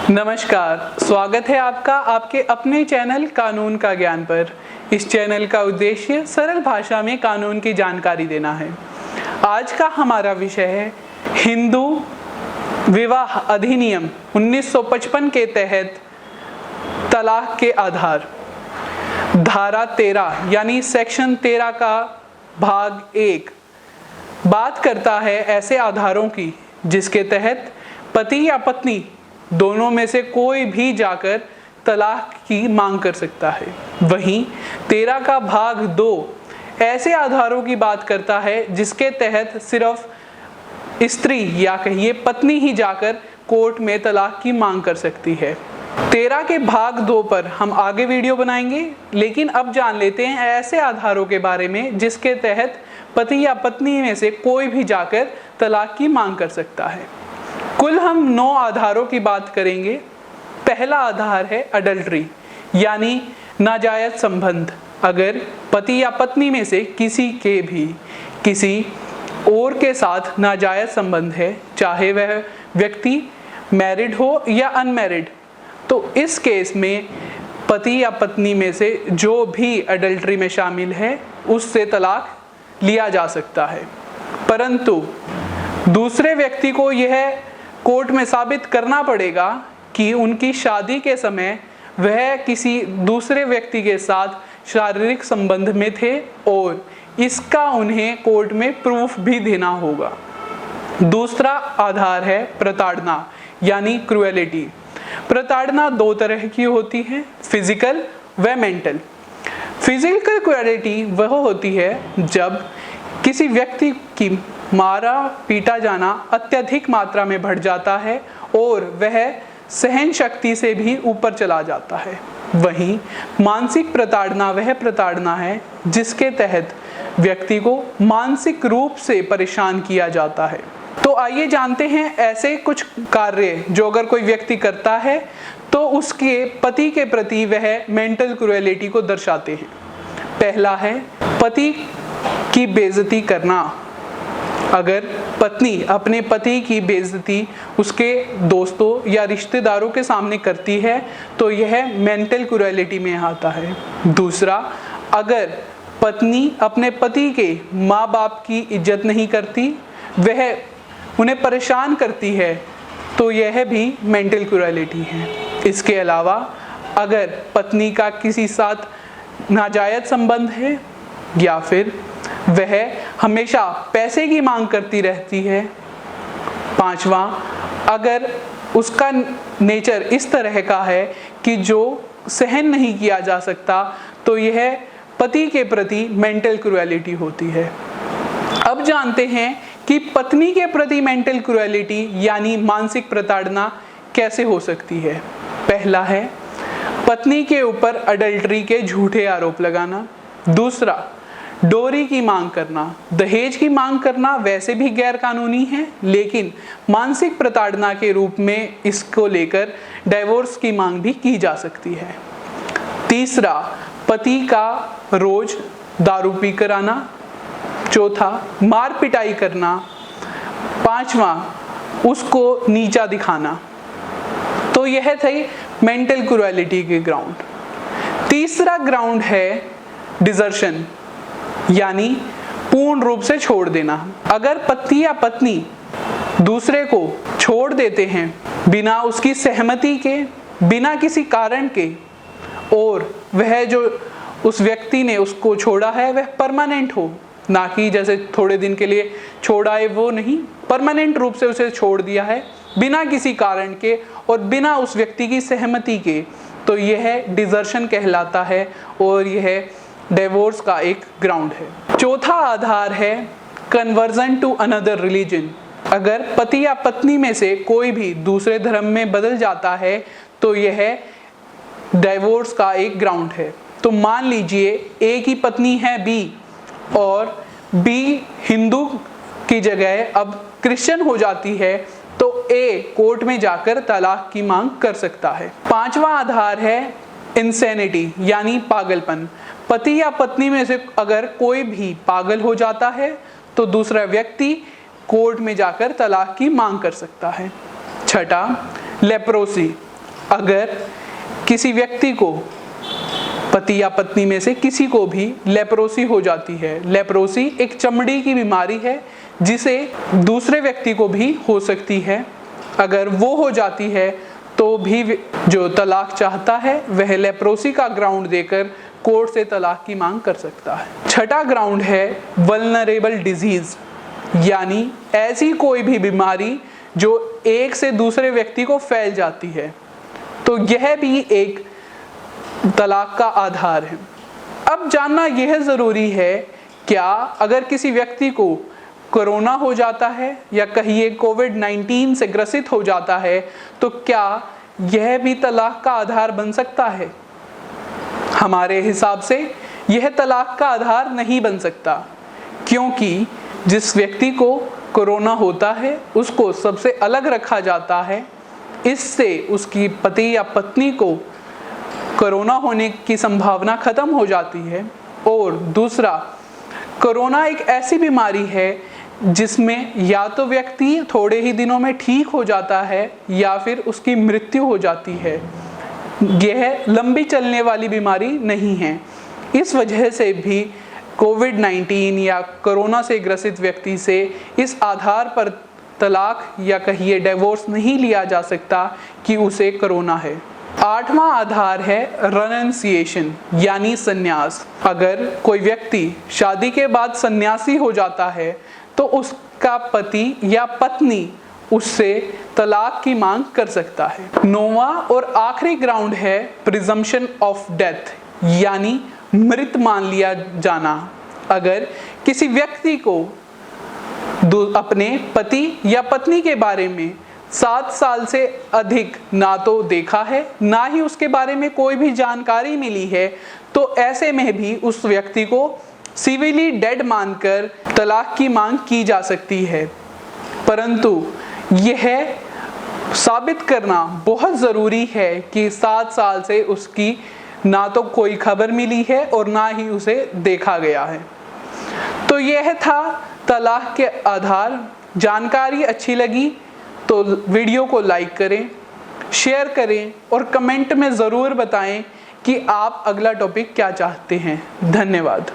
नमस्कार, स्वागत है आपका आपके अपने चैनल कानून का ज्ञान पर। इस चैनल का उद्देश्य सरल भाषा में कानून की जानकारी देना है। आज का हमारा विषय है हिंदू विवाह अधिनियम 1955 के तहत तलाक के आधार। धारा 13 यानी सेक्शन 13 का भाग 1 बात करता है ऐसे आधारों की जिसके तहत पति या पत्नी दोनों में से कोई भी जाकर तलाक की मांग कर सकता है। वहीं 13 का भाग 2 ऐसे आधारों की बात करता है जिसके तहत सिर्फ स्त्री या कहिए पत्नी ही जाकर कोर्ट में तलाक की मांग कर सकती है। 13 के भाग 2 पर हम आगे वीडियो बनाएंगे, लेकिन अब जान लेते हैं ऐसे आधारों के बारे में जिसके तहत पति या पत्नी में से कोई भी जाकर तलाक की मांग कर सकता है। कुल हम 9 आधारों की बात करेंगे। पहला आधार है अडल्ट्री यानी नाजायज संबंध। अगर पति या पत्नी में से किसी के भी किसी और के साथ नाजायज संबंध है, चाहे वह व्यक्ति मैरिड हो या अनमैरिड, तो इस केस में पति या पत्नी में से जो भी अडल्ट्री में शामिल है उससे तलाक लिया जा सकता है। परंतु दूसरे व्यक्ति को यह कोर्ट में साबित करना पड़ेगा कि उनकी शादी के समय वह किसी दूसरे व्यक्ति के साथ शारीरिक संबंध में थे और इसका उन्हें कोर्ट में प्रूफ भी देना होगा। दूसरा आधार है प्रताड़ना यानी क्रुएलिटी। प्रताड़ना 2 तरह की होती है, फिजिकल व मेंटल। फिजिकल क्रुएलिटी वह होती है जब किसी व्यक्ति की मारा पीटा जाना अत्यधिक मात्रा में बढ़ जाता है और वह सहन शक्ति से भी ऊपर चला जाता है। वहीं मानसिक प्रताड़ना वह प्रताड़ना है जिसके तहत व्यक्ति को मानसिक रूप से परेशान किया जाता है। तो आइए जानते हैं ऐसे कुछ कार्य जो अगर कोई व्यक्ति करता है तो उसके पति के प्रति वह मेंटल क्रुएलिटी को दर्शाते हैं। पहला है पति की बेइज्जती करना। अगर पत्नी अपने पति की बेइज्जती उसके दोस्तों या रिश्तेदारों के सामने करती है तो यह मेंटल क्रुएलिटी में आता है। दूसरा, अगर पत्नी अपने पति के माँ बाप की इज्जत नहीं करती, वह उन्हें परेशान करती है, तो यह भी मेंटल क्रुएलिटी है। इसके अलावा अगर पत्नी का किसी साथ नाजायज संबंध है या फिर वह हमेशा पैसे की मांग करती रहती है। पांचवा, अगर उसका नेचर इस तरह का है कि जो सहन नहीं किया जा सकता, तो यह पति के प्रति मेंटल क्रुएलिटी होती है। अब जानते हैं कि पत्नी के प्रति मेंटल क्रुएलिटी यानी मानसिक प्रताड़ना कैसे हो सकती है। पहला है पत्नी के ऊपर अडल्ट्री के झूठे आरोप लगाना। दूसरा, डोरी की मांग करना। दहेज की मांग करना वैसे भी गैर कानूनी है, लेकिन मानसिक प्रताड़ना के रूप में इसको लेकर डिवोर्स की मांग भी की जा सकती है। तीसरा, पति का रोज दारू पी कर आना। चौथा, मार पिटाई करना। पांचवा, उसको नीचा दिखाना। तो यह थे मेंटल क्रुएलिटी के ग्राउंड। तीसरा ग्राउंड है डिजर्शन यानी पूर्ण रूप से छोड़ देना। अगर पति या पत्नी दूसरे को छोड़ देते हैं बिना उसकी सहमति के, बिना किसी कारण के, और वह जो उस व्यक्ति ने उसको छोड़ा है वह परमानेंट हो, ना कि जैसे थोड़े दिन के लिए छोड़ा है वो नहीं, परमानेंट रूप से उसे छोड़ दिया है बिना किसी कारण के और बिना उस व्यक्ति की सहमति के, तो यह डिजर्शन कहलाता है और यह डिवोर्स का एक ग्राउंड है। चौथा आधार है कन्वर्जन टू अनदर रिलीजन। अगर पति या पत्नी में से कोई भी दूसरे धर्म में बदल जाता है तो यह डिवोर्स का एक ग्राउंड है। तो मान लीजिए ए की पत्नी है बी और बी हिंदू की जगह अब क्रिश्चियन हो जाती है, तो ए कोर्ट में जाकर तलाक की मांग कर सकता है। पांचवा आधार है इंसैनिटी यानी पागलपन। पति या पत्नी में से अगर कोई भी पागल हो जाता है तो दूसरा व्यक्ति कोर्ट में जाकर तलाक की मांग कर सकता है। छठा, लेप्रोसी अगर किसी व्यक्ति को, पति या पत्नी में से किसी को भी लेप्रोसी हो जाती है, लेप्रोसी एक चमड़ी की बीमारी है जिसे दूसरे व्यक्ति को भी हो सकती है। अगर वो हो जाती है तो भी जो तलाक चाहता है वह लेप्रोसी का ग्राउंड देकर कोर्ट से तलाक की मांग कर सकता है। छठा ग्राउंड है वल्नरेबल डिजीज, यानी ऐसी कोई भी बीमारी जो एक से दूसरे व्यक्ति को फैल जाती है, तो यह भी एक तलाक का आधार है। अब जानना यह ज़रूरी है, क्या अगर किसी व्यक्ति को कोरोना हो जाता है या कहिए कोविड-19 से ग्रसित हो जाता है तो क्या यह भी तलाक का आधार बन सकता है? हमारे हिसाब से यह तलाक का आधार नहीं बन सकता, क्योंकि जिस व्यक्ति को कोरोना होता है उसको सबसे अलग रखा जाता है। इससे उसकी पति या पत्नी को कोरोना होने की संभावना खत्म हो जाती है। और दूसरा, कोरोना एक ऐसी बीमारी है जिसमें या तो व्यक्ति थोड़े ही दिनों में ठीक हो जाता है या फिर उसकी मृत्यु हो जाती है। यह लंबी चलने वाली बीमारी नहीं है। इस वजह से भी कोविड-19 या कोरोना से ग्रसित व्यक्ति से इस आधार पर तलाक या कहिए डिवोर्स नहीं लिया जा सकता कि उसे कोरोना है। आठवां आधार है रेनुंसिएशन, यानी संन्यास। अगर कोई व्यक्ति शादी के बाद सन्यासी हो जाता है तो उसका पति या पत्नी उससे तलाक की मांग कर सकता है। नौवां और आखिरी ग्राउंड है प्रिजम्पशन ऑफ डेथ, यानी मृत मान लिया जाना। अगर किसी व्यक्ति को अपने पति या पत्नी के बारे में 7 साल से अधिक ना तो देखा है, ना ही उसके बारे में कोई भी जानकारी मिली है, तो ऐसे में भी उस व्यक्ति को सिविली डेड मानकर तलाक की मांग की जा सकती है। परंतु यह साबित करना बहुत ज़रूरी है कि 7 साल से उसकी ना तो कोई खबर मिली है और ना ही उसे देखा गया है। तो यह था तलाक के आधार। जानकारी अच्छी लगी तो वीडियो को लाइक करें, शेयर करें और कमेंट में ज़रूर बताएं कि आप अगला टॉपिक क्या चाहते हैं। धन्यवाद।